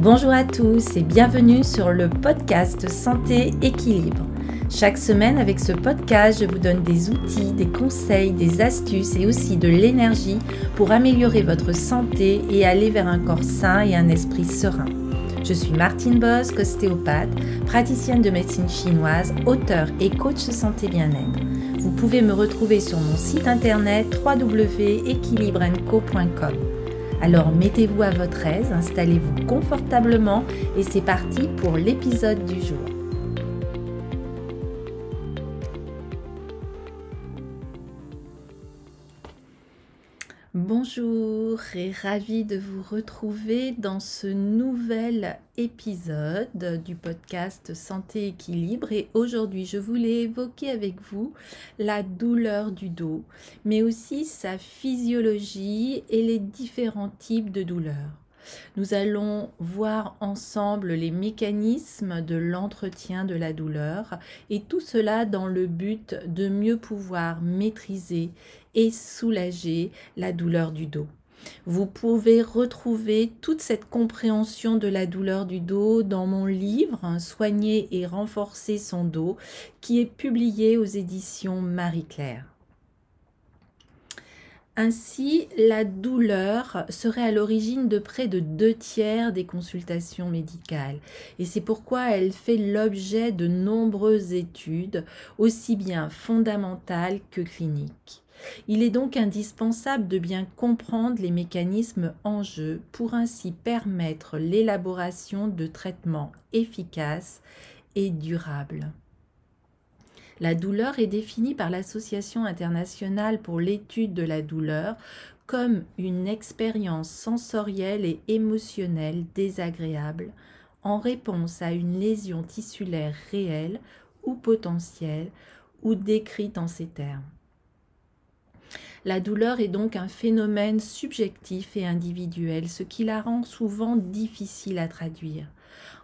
Bonjour à tous et bienvenue sur le podcast Santé Équilibre. Chaque semaine avec ce podcast, je vous donne des outils, des conseils, des astuces et aussi de l'énergie pour améliorer votre santé et aller vers un corps sain et un esprit serein. Je suis Martine Bosque, ostéopathe, praticienne de médecine chinoise, auteure et coach santé bien-être. Vous pouvez me retrouver sur mon site internet www.equilibrenco.com. Alors mettez-vous à votre aise, installez-vous confortablement et c'est parti pour l'épisode du jour. Bonjour et ravie de vous retrouver dans ce nouvel épisode du podcast Santé Équilibre et aujourd'hui je voulais évoquer avec vous la douleur du dos mais aussi sa physiologie et les différents types de douleurs. Nous allons voir ensemble les mécanismes de l'entretien de la douleur et tout cela dans le but de mieux pouvoir maîtriser et soulager la douleur du dos. Vous pouvez retrouver toute cette compréhension de la douleur du dos dans mon livre « Soigner et renforcer son dos » qui est publié aux éditions Marie-Claire. Ainsi, la douleur serait à l'origine de près de 2/3 des consultations médicales et c'est pourquoi elle fait l'objet de nombreuses études, aussi bien fondamentales que cliniques. Il est donc indispensable de bien comprendre les mécanismes en jeu pour ainsi permettre l'élaboration de traitements efficaces et durables. La douleur est définie par l'Association internationale pour l'étude de la douleur comme une expérience sensorielle et émotionnelle désagréable en réponse à une lésion tissulaire réelle ou potentielle ou décrite en ces termes. La douleur est donc un phénomène subjectif et individuel, ce qui la rend souvent difficile à traduire.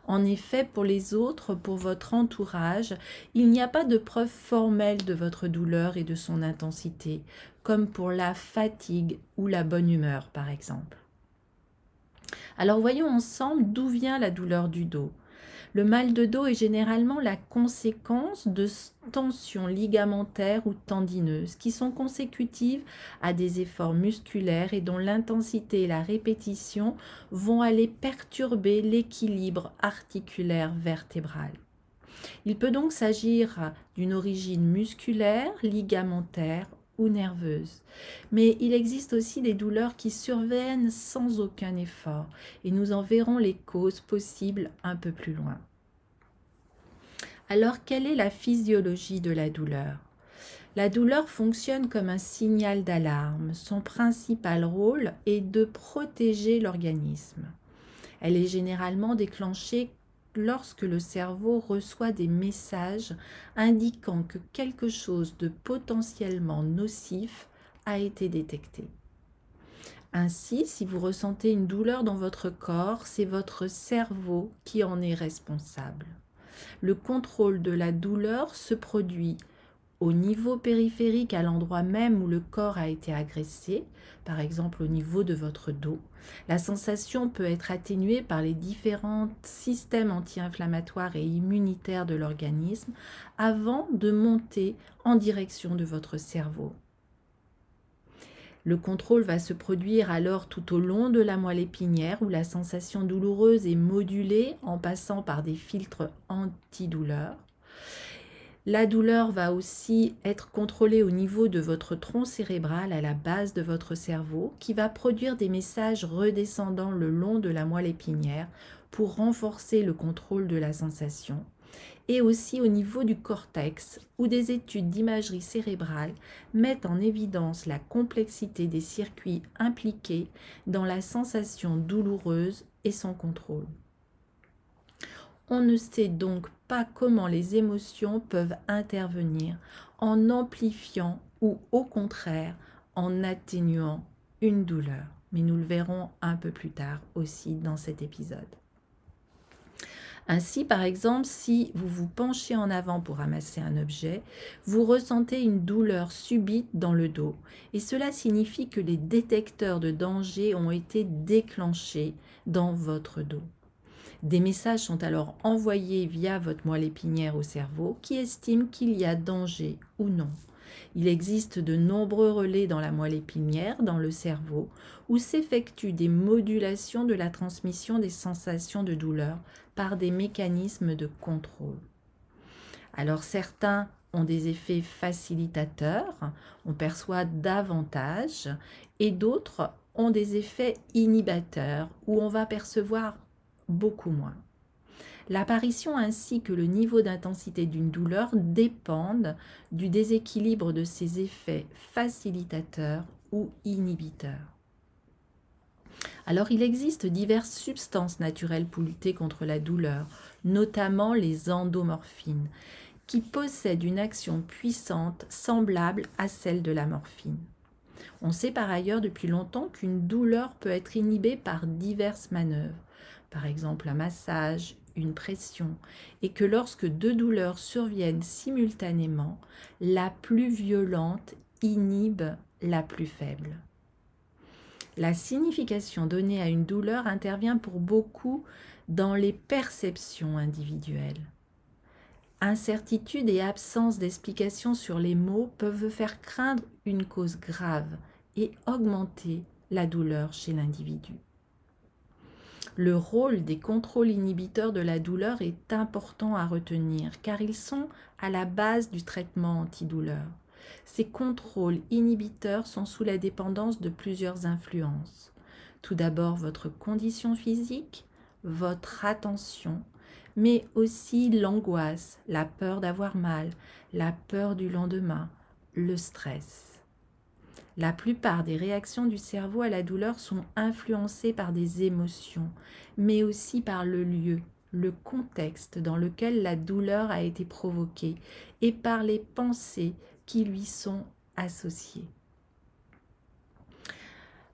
En effet, pour les autres, pour votre entourage, il n'y a pas de preuve formelle de votre douleur et de son intensité, comme pour la fatigue ou la bonne humeur, par exemple. Alors voyons ensemble d'où vient la douleur du dos. Le mal de dos est généralement la conséquence de tensions ligamentaires ou tendineuses qui sont consécutives à des efforts musculaires et dont l'intensité et la répétition vont aller perturber l'équilibre articulaire vertébral. Il peut donc s'agir d'une origine musculaire, ligamentaire ou nerveuse. Mais il existe aussi des douleurs qui surviennent sans aucun effort et nous en verrons les causes possibles un peu plus loin. Alors, quelle est la physiologie de la douleur ? La douleur fonctionne comme un signal d'alarme. Son principal rôle est de protéger l'organisme. Elle est généralement déclenchée lorsque le cerveau reçoit des messages indiquant que quelque chose de potentiellement nocif a été détecté. Ainsi, si vous ressentez une douleur dans votre corps, c'est votre cerveau qui en est responsable. Le contrôle de la douleur se produit au niveau périphérique, à l'endroit même où le corps a été agressé, par exemple au niveau de votre dos. La sensation peut être atténuée par les différents systèmes anti-inflammatoires et immunitaires de l'organisme avant de monter en direction de votre cerveau. Le contrôle va se produire alors tout au long de la moelle épinière où la sensation douloureuse est modulée en passant par des filtres antidouleurs. La douleur va aussi être contrôlée au niveau de votre tronc cérébral à la base de votre cerveau qui va produire des messages redescendant le long de la moelle épinière pour renforcer le contrôle de la sensation et aussi au niveau du cortex où des études d'imagerie cérébrale mettent en évidence la complexité des circuits impliqués dans la sensation douloureuse et son contrôle. On ne sait donc pas comment les émotions peuvent intervenir en amplifiant ou au contraire en atténuant une douleur. Mais nous le verrons un peu plus tard aussi dans cet épisode. Ainsi, par exemple, si vous vous penchez en avant pour ramasser un objet, vous ressentez une douleur subite dans le dos. Et cela signifie que les détecteurs de danger ont été déclenchés dans votre dos. Des messages sont alors envoyés via votre moelle épinière au cerveau qui estime qu'il y a danger ou non. Il existe de nombreux relais dans la moelle épinière, dans le cerveau, où s'effectuent des modulations de la transmission des sensations de douleur par des mécanismes de contrôle. Alors certains ont des effets facilitateurs, on perçoit davantage, et d'autres ont des effets inhibateurs, où on va percevoir beaucoup moins. L'apparition ainsi que le niveau d'intensité d'une douleur dépendent du déséquilibre de ses effets facilitateurs ou inhibiteurs. Alors il existe diverses substances naturelles pour lutter contre la douleur, notamment les endomorphines, qui possèdent une action puissante semblable à celle de la morphine. On sait par ailleurs depuis longtemps qu'une douleur peut être inhibée par diverses manœuvres, par exemple un massage, une pression, et que lorsque deux douleurs surviennent simultanément, la plus violente inhibe la plus faible. La signification donnée à une douleur intervient pour beaucoup dans les perceptions individuelles. Incertitude et absence d'explication sur les mots peuvent faire craindre une cause grave et augmenter la douleur chez l'individu. Le rôle des contrôles inhibiteurs de la douleur est important à retenir car ils sont à la base du traitement antidouleur. Ces contrôles inhibiteurs sont sous la dépendance de plusieurs influences. Tout d'abord votre condition physique, votre attention, mais aussi l'angoisse, la peur d'avoir mal, la peur du lendemain, le stress. La plupart des réactions du cerveau à la douleur sont influencées par des émotions, mais aussi par le lieu, le contexte dans lequel la douleur a été provoquée et par les pensées qui lui sont associées.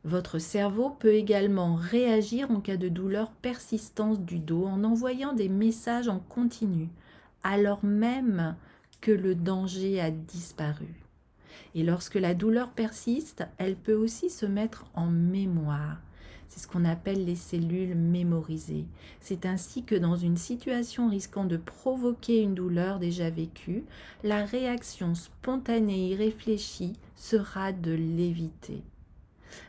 Votre cerveau peut également réagir en cas de douleur persistante du dos en envoyant des messages en continu, alors même que le danger a disparu. Et lorsque la douleur persiste, elle peut aussi se mettre en mémoire. C'est ce qu'on appelle les cellules mémorisées. C'est ainsi que dans une situation risquant de provoquer une douleur déjà vécue, la réaction spontanée et réfléchie sera de l'éviter.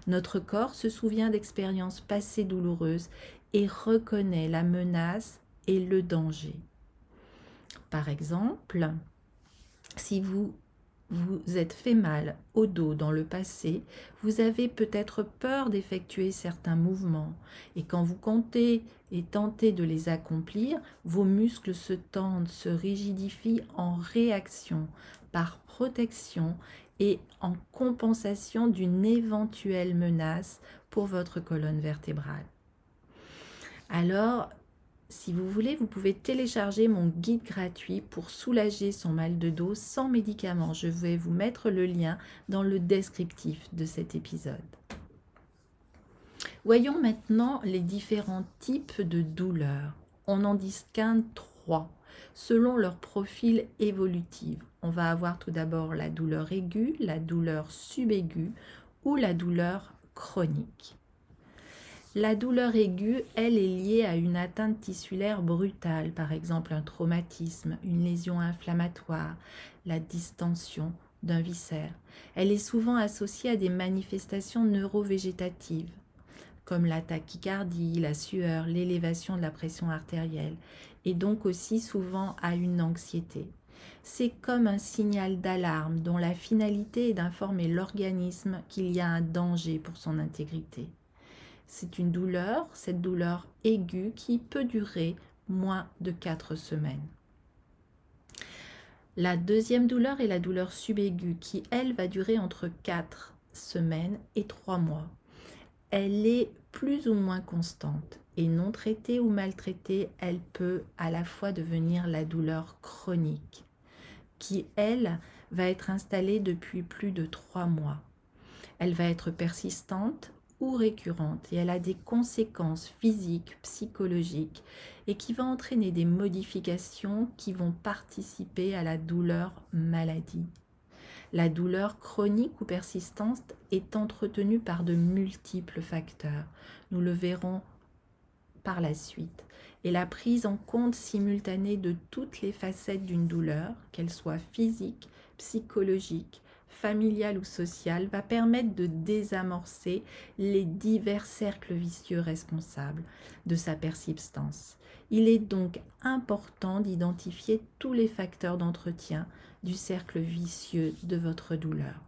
Notre corps se souvient d'expériences passées douloureuses et reconnaît la menace et le danger. Par exemple, si vous êtes fait mal au dos dans le passé, vous avez peut-être peur d'effectuer certains mouvements et quand vous comptez et tentez de les accomplir, vos muscles se tendent, se rigidifient en réaction, par protection et en compensation d'une éventuelle menace pour votre colonne vertébrale. Alors, si vous voulez, vous pouvez télécharger mon guide gratuit pour soulager son mal de dos sans médicaments. Je vais vous mettre le lien dans le descriptif de cet épisode. Voyons maintenant les différents types de douleurs. On en distingue 3 selon leur profil évolutif. On va avoir tout d'abord la douleur aiguë, la douleur subaiguë ou la douleur chronique. La douleur aiguë, elle, est liée à une atteinte tissulaire brutale, par exemple un traumatisme, une lésion inflammatoire, la distension d'un viscère. Elle est souvent associée à des manifestations neurovégétatives, comme la tachycardie, la sueur, l'élévation de la pression artérielle, et donc aussi souvent à une anxiété. C'est comme un signal d'alarme dont la finalité est d'informer l'organisme qu'il y a un danger pour son intégrité. C'est une douleur, cette douleur aiguë qui peut durer moins de 4 semaines. La deuxième douleur est la douleur subaiguë qui, elle, va durer entre 4 semaines et 3 mois. Elle est plus ou moins constante et non traitée ou maltraitée, elle peut à la fois devenir la douleur chronique qui, elle, va être installée depuis plus de 3 mois. Elle va être persistante ou récurrente et elle a des conséquences physiques, psychologiques et qui va entraîner des modifications qui vont participer à la douleur maladie. La douleur chronique ou persistante est entretenue par de multiples facteurs. Nous le verrons par la suite. Et la prise en compte simultanée de toutes les facettes d'une douleur, qu'elle soit physique, psychologique, familiale ou sociale, va permettre de désamorcer les divers cercles vicieux responsables de sa persistance. Il est donc important d'identifier tous les facteurs d'entretien du cercle vicieux de votre douleur.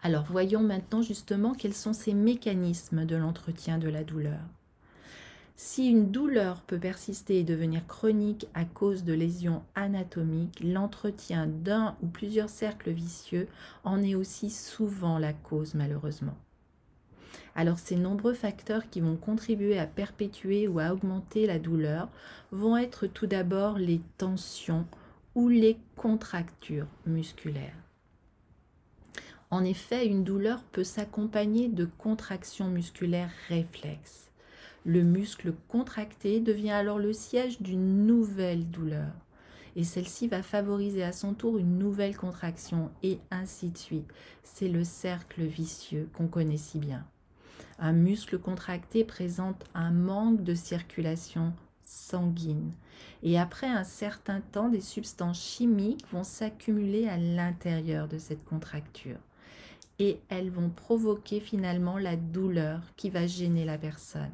Alors voyons maintenant justement quels sont ces mécanismes de l'entretien de la douleur. Si une douleur peut persister et devenir chronique à cause de lésions anatomiques, l'entretien d'un ou plusieurs cercles vicieux en est aussi souvent la cause malheureusement. Alors ces nombreux facteurs qui vont contribuer à perpétuer ou à augmenter la douleur vont être tout d'abord les tensions ou les contractures musculaires. En effet, une douleur peut s'accompagner de contractions musculaires réflexes. Le muscle contracté devient alors le siège d'une nouvelle douleur. Et celle-ci va favoriser à son tour une nouvelle contraction et ainsi de suite. C'est le cercle vicieux qu'on connaît si bien. Un muscle contracté présente un manque de circulation sanguine. Et après un certain temps, des substances chimiques vont s'accumuler à l'intérieur de cette contracture. Et elles vont provoquer finalement la douleur qui va gêner la personne.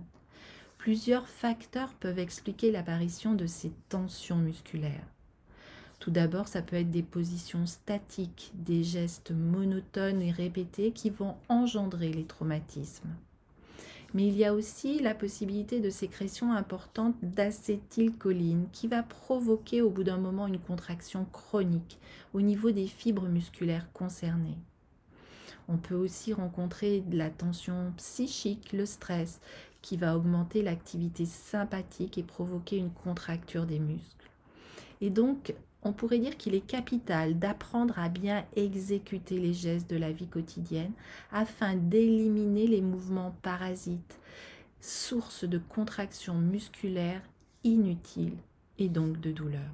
Plusieurs facteurs peuvent expliquer l'apparition de ces tensions musculaires. Tout d'abord, ça peut être des positions statiques, des gestes monotones et répétés qui vont engendrer les traumatismes. Mais il y a aussi la possibilité de sécrétion importante d'acétylcholine qui va provoquer au bout d'un moment une contraction chronique au niveau des fibres musculaires concernées. On peut aussi rencontrer de la tension psychique, le stress, qui va augmenter l'activité sympathique et provoquer une contracture des muscles. Et donc, on pourrait dire qu'il est capital d'apprendre à bien exécuter les gestes de la vie quotidienne afin d'éliminer les mouvements parasites, source de contractions musculaires inutiles et donc de douleur.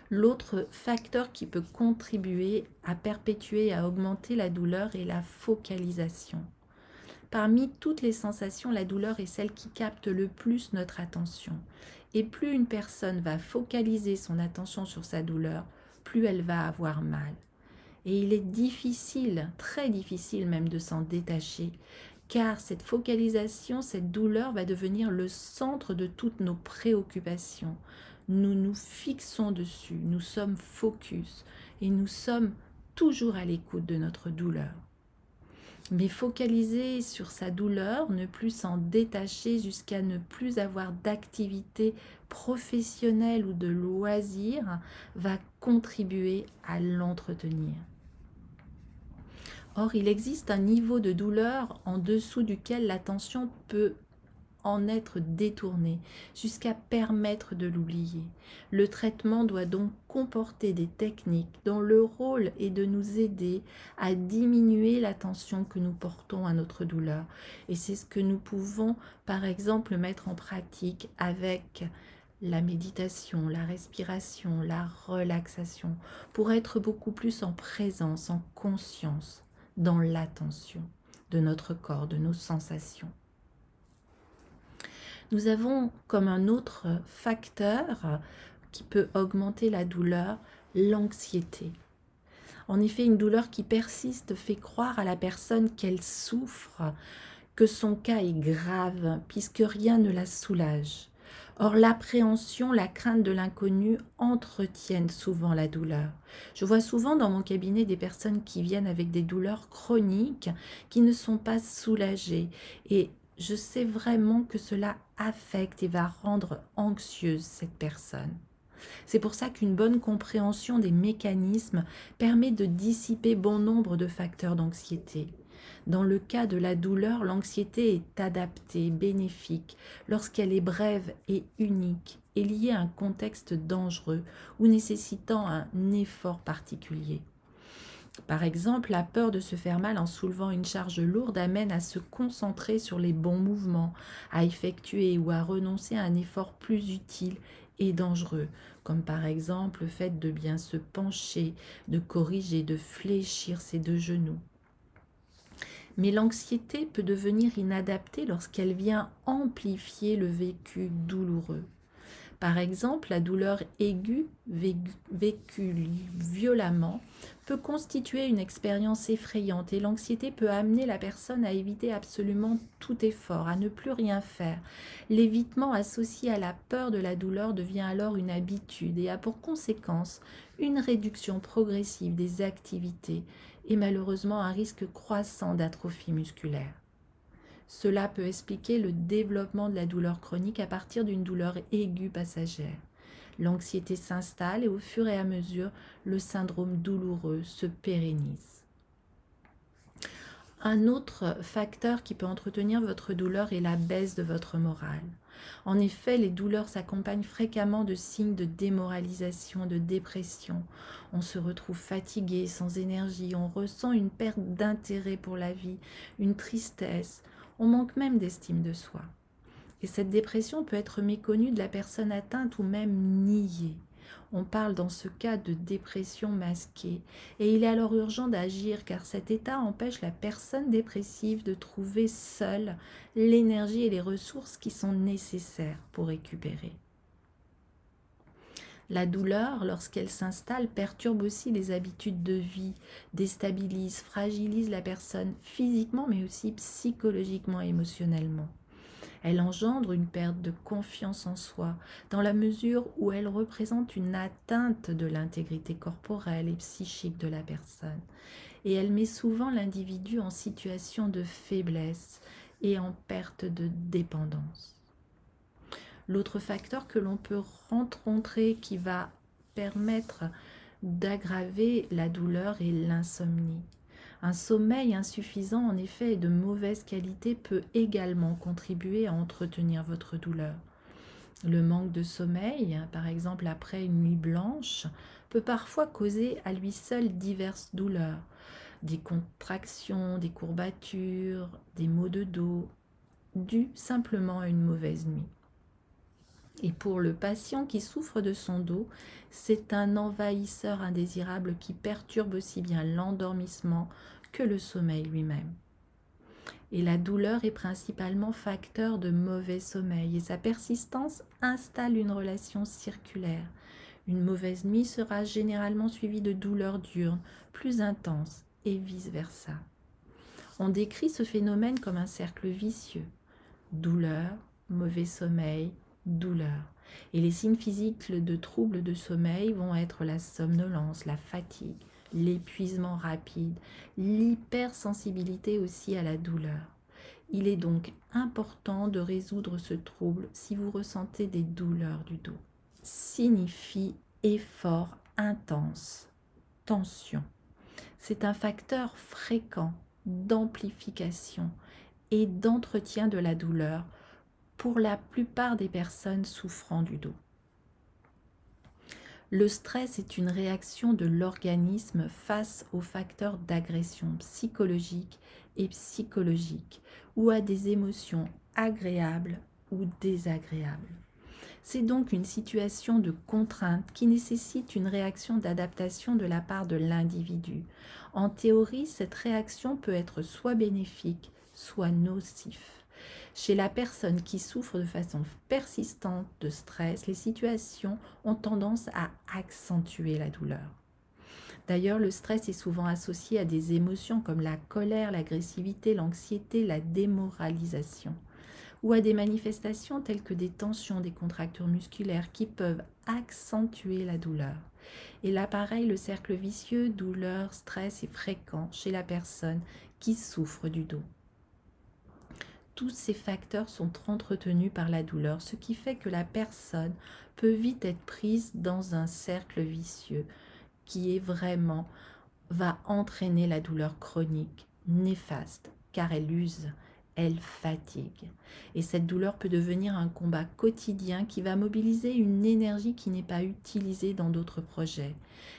L'autre facteur qui peut contribuer à perpétuer et à augmenter la douleur est la focalisation. Parmi toutes les sensations, la douleur est celle qui capte le plus notre attention. Et plus une personne va focaliser son attention sur sa douleur, plus elle va avoir mal. Et il est difficile, très difficile même de s'en détacher, car cette focalisation, cette douleur va devenir le centre de toutes nos préoccupations. Nous nous fixons dessus, nous sommes focus et nous sommes toujours à l'écoute de notre douleur. Mais focaliser sur sa douleur, ne plus s'en détacher jusqu'à ne plus avoir d'activité professionnelle ou de loisir, va contribuer à l'entretenir. Or, il existe un niveau de douleur en dessous duquel l'attention peut en être détournée, jusqu'à permettre de l'oublier. Le traitement doit donc comporter des techniques dont le rôle est de nous aider à diminuer l'attention que nous portons à notre douleur. Et c'est ce que nous pouvons, par exemple, mettre en pratique avec la méditation, la respiration, la relaxation, pour être beaucoup plus en présence, en conscience, dans l'attention de notre corps, de nos sensations. Nous avons comme un autre facteur qui peut augmenter la douleur, l'anxiété. En effet, une douleur qui persiste fait croire à la personne qu'elle souffre, que son cas est grave, puisque rien ne la soulage. Or, l'appréhension, la crainte de l'inconnu entretiennent souvent la douleur. Je vois souvent dans mon cabinet des personnes qui viennent avec des douleurs chroniques qui ne sont pas soulagées. Et je sais vraiment que cela affecte et va rendre anxieuse cette personne. C'est pour ça qu'une bonne compréhension des mécanismes permet de dissiper bon nombre de facteurs d'anxiété. Dans le cas de la douleur, l'anxiété est adaptée, bénéfique, lorsqu'elle est brève et unique et liée à un contexte dangereux ou nécessitant un effort particulier. Par exemple, la peur de se faire mal en soulevant une charge lourde amène à se concentrer sur les bons mouvements, à effectuer ou à renoncer à un effort plus utile et dangereux, comme par exemple le fait de bien se pencher, de corriger, de fléchir ses deux genoux. Mais l'anxiété peut devenir inadaptée lorsqu'elle vient amplifier le vécu douloureux. Par exemple, la douleur aiguë vécue violemment peut constituer une expérience effrayante et l'anxiété peut amener la personne à éviter absolument tout effort, à ne plus rien faire. L'évitement associé à la peur de la douleur devient alors une habitude et a pour conséquence une réduction progressive des activités et malheureusement un risque croissant d'atrophie musculaire. Cela peut expliquer le développement de la douleur chronique à partir d'une douleur aiguë passagère. L'anxiété s'installe et au fur et à mesure, le syndrome douloureux se pérennise. Un autre facteur qui peut entretenir votre douleur est la baisse de votre morale. En effet, les douleurs s'accompagnent fréquemment de signes de démoralisation, de dépression. On se retrouve fatigué, sans énergie, on ressent une perte d'intérêt pour la vie, une tristesse, on manque même d'estime de soi. Et cette dépression peut être méconnue de la personne atteinte ou même niée. On parle dans ce cas de dépression masquée et il est alors urgent d'agir car cet état empêche la personne dépressive de trouver seule l'énergie et les ressources qui sont nécessaires pour récupérer. La douleur, lorsqu'elle s'installe, perturbe aussi les habitudes de vie, déstabilise, fragilise la personne physiquement mais aussi psychologiquement et émotionnellement. Elle engendre une perte de confiance en soi, dans la mesure où elle représente une atteinte de l'intégrité corporelle et psychique de la personne. Et elle met souvent l'individu en situation de faiblesse et en perte de dépendance. L'autre facteur que l'on peut rencontrer qui va permettre d'aggraver la douleur est l'insomnie. Un sommeil insuffisant, en effet, et de mauvaise qualité peut également contribuer à entretenir votre douleur. Le manque de sommeil, par exemple après une nuit blanche, peut parfois causer à lui seul diverses douleurs, des contractions, des courbatures, des maux de dos, dus simplement à une mauvaise nuit. Et pour le patient qui souffre de son dos, c'est un envahisseur indésirable qui perturbe aussi bien l'endormissement que le sommeil lui-même. Et la douleur est principalement facteur de mauvais sommeil et sa persistance installe une relation circulaire. Une mauvaise nuit sera généralement suivie de douleurs diurnes, plus intenses et vice-versa. On décrit ce phénomène comme un cercle vicieux. Douleur, mauvais sommeil, douleur. Et les signes physiques de troubles de sommeil vont être la somnolence, la fatigue, l'épuisement rapide, l'hypersensibilité aussi à la douleur. Il est donc important de résoudre ce trouble si vous ressentez des douleurs du dos. Signifie effort intense, tension. C'est un facteur fréquent d'amplification et d'entretien de la douleur pour la plupart des personnes souffrant du dos. Le stress est une réaction de l'organisme face aux facteurs d'agression psychologique et psychologique ou à des émotions agréables ou désagréables. C'est donc une situation de contrainte qui nécessite une réaction d'adaptation de la part de l'individu. En théorie, cette réaction peut être soit bénéfique, soit nocive. Chez la personne qui souffre de façon persistante de stress, les situations ont tendance à accentuer la douleur. D'ailleurs, le stress est souvent associé à des émotions comme la colère, l'agressivité, l'anxiété, la démoralisation, ou à des manifestations telles que des tensions, des contractures musculaires qui peuvent accentuer la douleur. Et là, pareil, le cercle vicieux, douleur, stress est fréquent chez la personne qui souffre du dos. Tous ces facteurs sont entretenus par la douleur, ce qui fait que la personne peut vite être prise dans un cercle vicieux qui va entraîner la douleur chronique, néfaste, car elle use, elle fatigue. Et cette douleur peut devenir un combat quotidien qui va mobiliser une énergie qui n'est pas utilisée dans d'autres projets.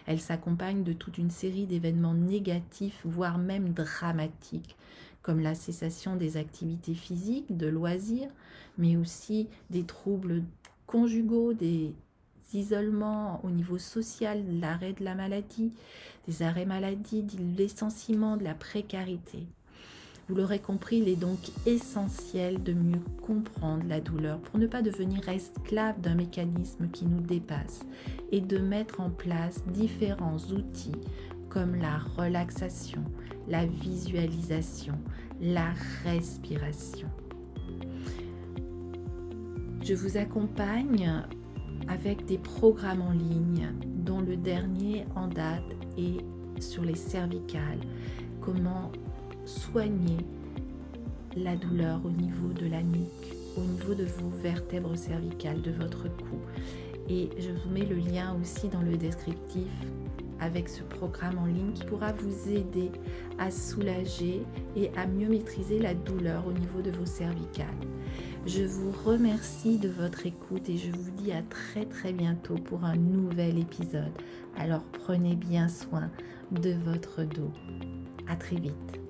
Elle s'accompagne de toute une série d'événements négatifs, voire même dramatiques, comme la cessation des activités physiques, de loisirs, mais aussi des troubles conjugaux, des isolements au niveau social, l'arrêt de la maladie, des arrêts maladie, des licenciements, de la précarité. Vous l'aurez compris, il est donc essentiel de mieux comprendre la douleur pour ne pas devenir esclave d'un mécanisme qui nous dépasse et de mettre en place différents outils comme la relaxation, la visualisation, la respiration. Je vous accompagne avec des programmes en ligne, dont le dernier en date est sur les cervicales. Comment soigner la douleur au niveau de la nuque, au niveau de vos vertèbres cervicales, de votre cou. Et je vous mets le lien aussi dans le descriptif avec ce programme en ligne qui pourra vous aider à soulager et à mieux maîtriser la douleur au niveau de vos cervicales. Je vous remercie de votre écoute et je vous dis à très bientôt pour un nouvel épisode. Alors prenez bien soin de votre dos. À très vite.